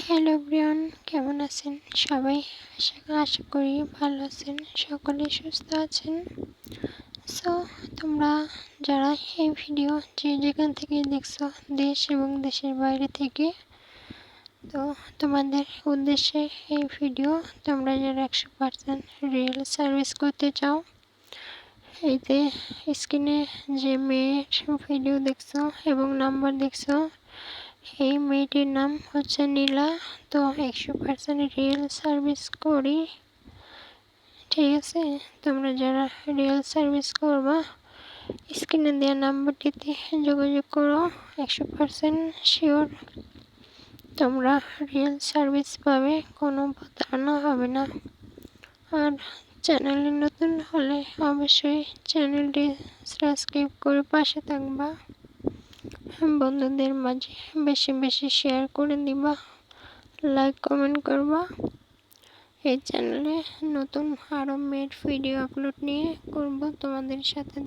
Hello everyone, কেমন আছেন সবাই? আশা করি ভালো আছেন, সকলে সুস্থ আছেন। সো তোমরা যারা এই ভিডিও যে যেখান থেকে দেখছো, দেশ এবং দেশের বাইরে থেকে, তো তোমাদের উদ্দেশ্যে এই ভিডিও। তোমরা যারা 100% রিয়েল সার্ভিস করতে চাও, এইতে স্ক্রিনে যে মেয়ের ভিডিও দেখছো এবং নাম্বার দেখছো, এই মেয়েটির নাম হচ্ছে নীলা। তো 100% রিয়েল সার্ভিস করি, ঠিক আছে? তোমরা যারা রিয়েল সার্ভিস করবা, স্ক্রিনে দেওয়া নাম্বারটিতে যোগাযোগ করো। 100% শিওর তোমরা রিয়েল সার্ভিস পাবে, কোনো প্রতারণা হবে না। আর চ্যানেলে নতুন হলে অবশ্যই চ্যানেলটি সাবস্ক্রাইব করে পাশে থাকবা, বন্ধুদের মাঝে বেশি বেশি শেয়ার করে দিবা, লাইক কমেন্ট করবা। এই চ্যানেলে নতুন আরও মেয়ের ভিডিও আপলোড নিয়ে করব তোমাদের সাথে।